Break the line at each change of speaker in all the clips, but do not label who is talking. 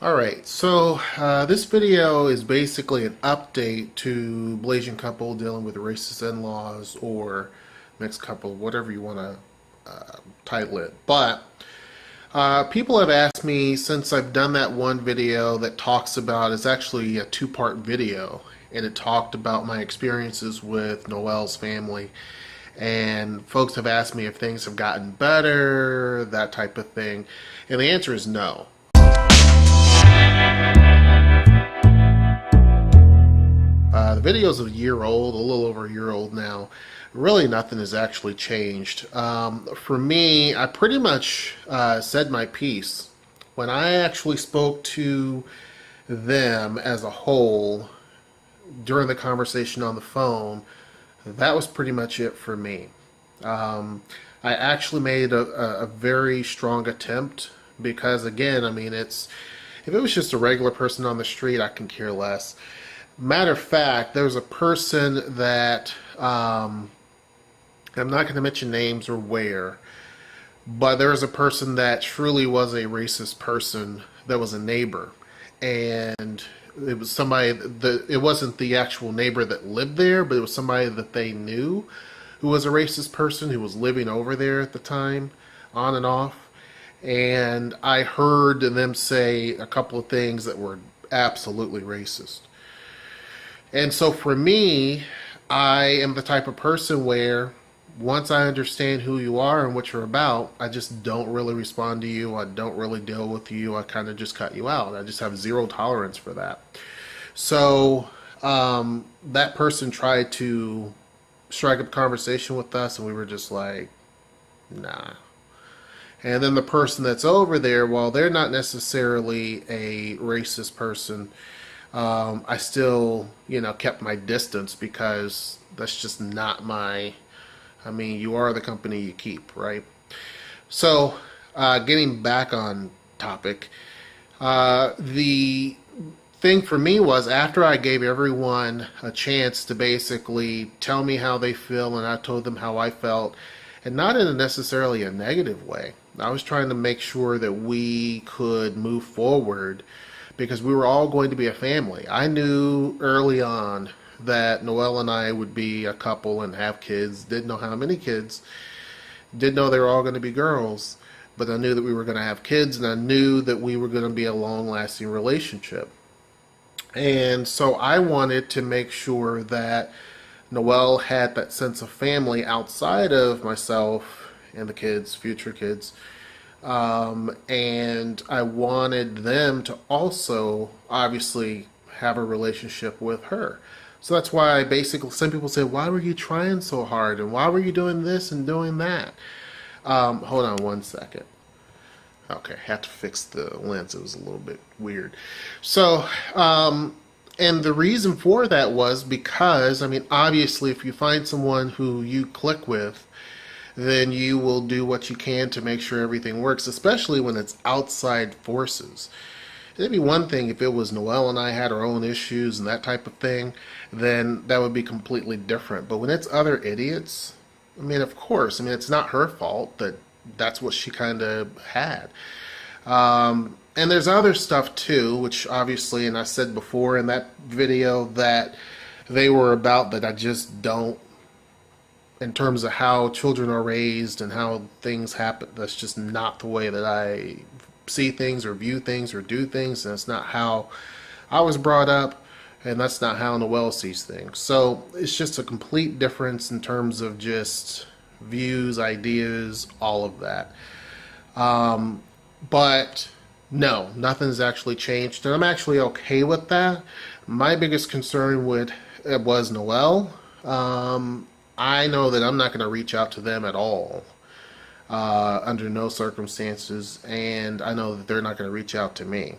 Alright, so this video is basically an update to Blasian Couple dealing with racist in-laws or mixed couple, whatever you want to title it. But people have asked me, since I've done that one video that talks about, it's actually a two-part video, and it talked about my experiences with Noelle's family. And folks have asked me if things have gotten better, that type of thing. And the answer is no. The video's a year old, a little over a year old now. Really nothing has actually changed. For me, I pretty much said my piece. When I actually spoke to them as a whole during the conversation on the phone, that was pretty much it for me. I actually made a very strong attempt because, again, I mean, if it was just a regular person on the street, I can care less. Matter of fact, there was a person that, I'm not going to mention names or where, but there was a person that truly was a racist person that was a neighbor. And it was somebody that, it wasn't the actual neighbor that lived there, but it was somebody that they knew who was a racist person who was living over there at the time, on and off. And I heard them say a couple of things that were absolutely racist. And so for me, I am the type of person where once I understand who you are and what you're about, I just don't really respond to you. I don't really deal with you. I kind of just cut you out. I just have zero tolerance for that. So that person tried to strike up a conversation with us, and we were just like, nah. And then the person that's over there, while they're not necessarily a racist person, I still, kept my distance because that's just not I mean, you are the company you keep, right? So, getting back on topic, the thing for me was after I gave everyone a chance to basically tell me how they feel, and I told them how I felt, and not in necessarily a negative way. I was trying to make sure that we could move forward because we were all going to be a family. I knew early on that Noelle and I would be a couple and have kids. Didn't know how many kids. Didn't know they were all going to be girls. But I knew that we were going to have kids, and I knew that we were going to be a long-lasting relationship. And so I wanted to make sure that Noelle had that sense of family outside of myself and the kids, future kids. And I wanted them to also obviously have a relationship with her. So that's why basically some people say, why were you trying so hard? And why were you doing this and doing that? Hold on one second. Okay, I had to fix the lens. It was a little bit weird. So, and the reason for that was because, I mean, obviously if you find someone who you click with, then you will do what you can to make sure everything works, especially when it's outside forces. It'd be one thing if it was Noelle and I had our own issues and that type of thing, then that would be completely different. But when it's other idiots, I mean, of course, I mean, it's not her fault that that's what she kind of had. And there's other stuff too, which obviously, and I said before in that video that they were about that I just don't, in terms of how children are raised and how things happen. That's just not the way that I see things or view things or do things, and that's not how I was brought up, and that's not how Noelle sees things. So it's just a complete difference in terms of just views, ideas, all of that. But no, nothing's actually changed, and I'm actually okay with that. My biggest concern was Noelle. I know that I'm not going to reach out to them at all, under no circumstances, and I know that they're not going to reach out to me.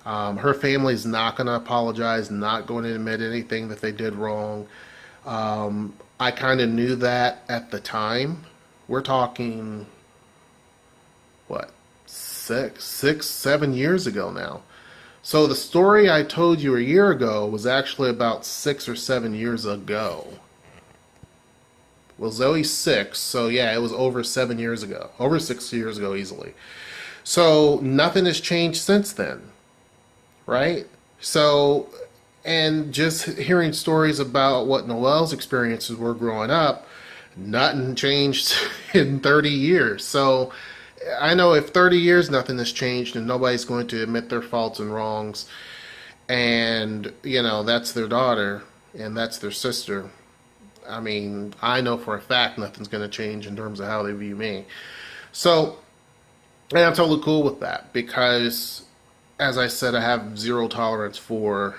Her family's not going to apologize, not going to admit anything that they did wrong. I kind of knew that at the time. We're talking, what, 7 years ago now. So the story I told you a year ago was actually about 6 or 7 years ago. Well, Zoe's 6, so yeah, it was over 7 years ago. Over 6 years ago easily. So nothing has changed since then. right? So, and just hearing stories about what Noelle's experiences were growing up, nothing changed in 30 years. So I know if 30 years nothing has changed and nobody's going to admit their faults and wrongs, and, you know, that's their daughter and that's their sister. I mean, I know for a fact nothing's going to change in terms of how they view me. So, and I'm totally cool with that because, as I said, I have zero tolerance for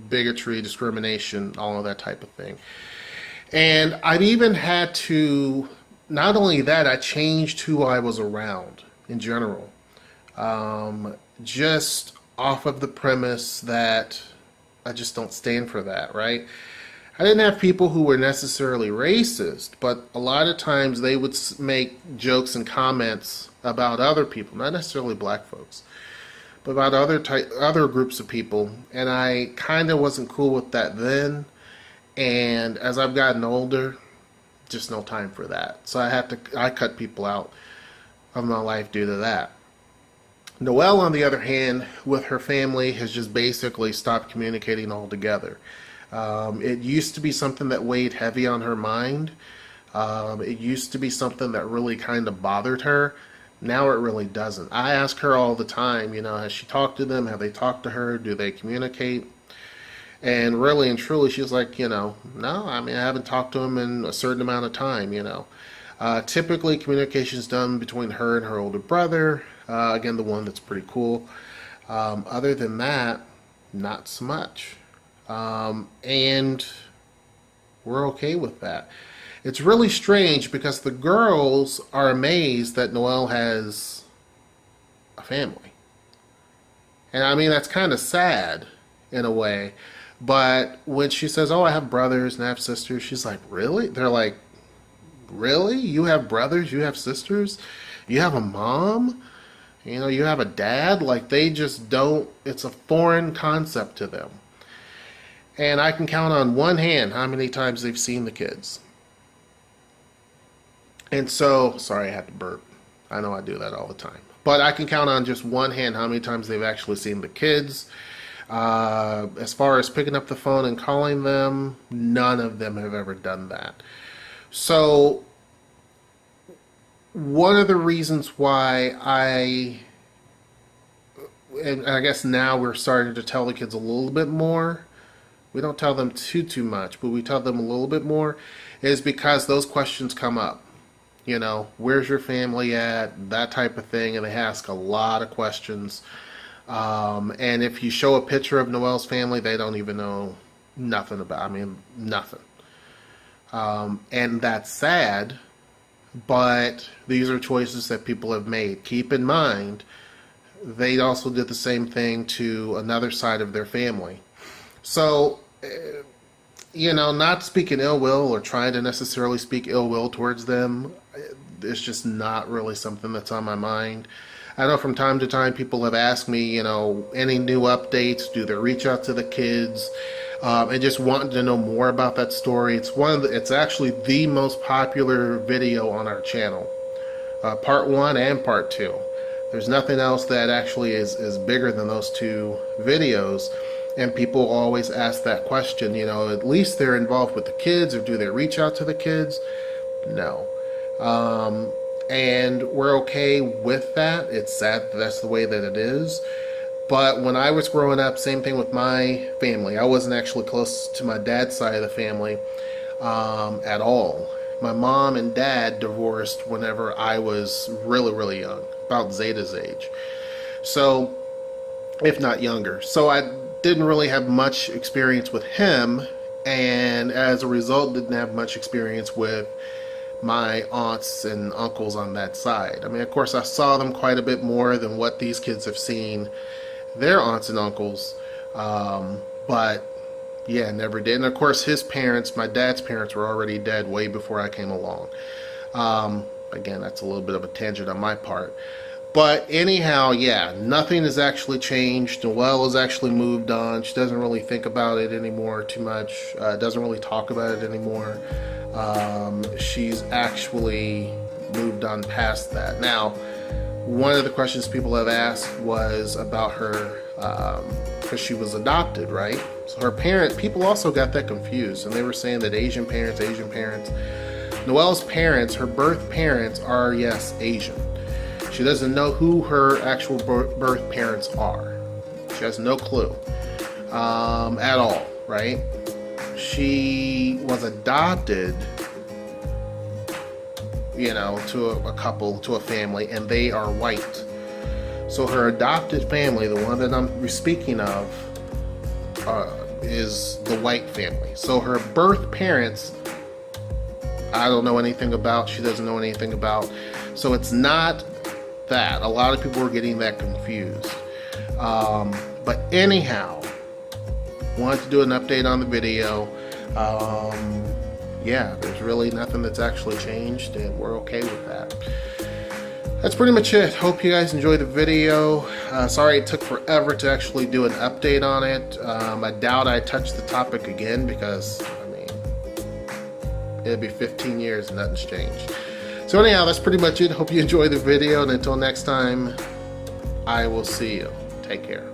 bigotry, discrimination, all of that type of thing. And I've even had to, not only that, I changed who I was around in general. Just off of the premise that I just don't stand for that, right? I didn't have people who were necessarily racist, but a lot of times they would make jokes and comments about other people, not necessarily black folks, but about other groups of people, and I kind of wasn't cool with that then. And as I've gotten older, just no time for that. So I cut people out of my life due to that. Noelle, on the other hand, with her family, has just basically stopped communicating altogether. It used to be something that weighed heavy on her mind. It used to be something that really kind of bothered her. Now it really doesn't. I ask her all the time, you know, has she talked to them? Have they talked to her? Do they communicate? And really and truly, she's like, you know, no, I mean, I haven't talked to them in a certain amount of time, you know. Typically, communication is done between her and her older brother. Again, the one that's pretty cool. Other than that, not so much. And we're okay with that. It's really strange because the girls are amazed that Noelle has a family. And I mean, that's kind of sad in a way. But when she says, oh, I have brothers and I have sisters, she's like, really? They're like, really? You have brothers? You have sisters? You have a mom? You know, you have a dad? Like, they just don't, it's a foreign concept to them. And I can count on one hand how many times they've seen the kids. And so, sorry, I had to burp. I know I do that all the time. But I can count on just one hand how many times they've actually seen the kids. As far as picking up the phone and calling them, none of them have ever done that. So, one of the reasons why and I guess now we're starting to tell the kids a little bit more. We don't tell them too much, but we tell them a little bit more, is because those questions come up. You know, where's your family at? That type of thing, and they ask a lot of questions. And if you show a picture of Noelle's family, they don't even know nothing about, I mean, nothing. And that's sad, but these are choices that people have made. Keep in mind, they also did the same thing to another side of their family. So, you know, not speaking ill will or trying to necessarily speak ill will towards them, it's just not really something that's on my mind. I know from time to time people have asked me, you know, any new updates, do they reach out to the kids, and just wanting to know more about that story. It's actually the most popular video on our channel, part 1 and part 2. There's nothing else that actually is bigger than those two videos. And people always ask that question, you know, at least they're involved with the kids, or do they reach out to the kids? No. And we're okay with that. It's sad that that's the way that it is. But when I was growing up, same thing with my family. I wasn't actually close to my dad's side of the family at all. My mom and dad divorced whenever I was really young, about Zeta's age. So, if not younger. So I didn't really have much experience with him, and as a result didn't have much experience with my aunts and uncles on that side. I mean, of course, I saw them quite a bit more than what these kids have seen their aunts and uncles, but yeah, never did. And of course, his parents, my dad's parents, were already dead way before I came along. Again, that's a little bit of a tangent on my part. But anyhow, yeah, nothing has actually changed. Noelle has actually moved on. She doesn't really think about it anymore too much. Doesn't really talk about it anymore. She's actually moved on past that. Now, one of the questions people have asked was about her because she was adopted, right? So her parent, people also got that confused, and they were saying that Asian parents. Noelle's parents, her birth parents, are, yes, Asian. She doesn't know who her actual birth parents are. She has no clue at all, right? She was adopted, to a couple, to a family, and they are white. So her adopted family, the one that I'm speaking of, is the white family. So her birth parents, I don't know anything about. She doesn't know anything about. So it's not that. A lot of people were getting that confused. But anyhow, wanted to do an update on the video. Yeah, there's really nothing that's actually changed, and we're okay with that. That's pretty much it. Hope you guys enjoyed the video. Sorry it took forever to actually do an update on it. I doubt I touched the topic again because, it'll be 15 years and nothing's changed. So anyhow, that's pretty much it. Hope you enjoyed the video, and until next time, I will see you. Take care.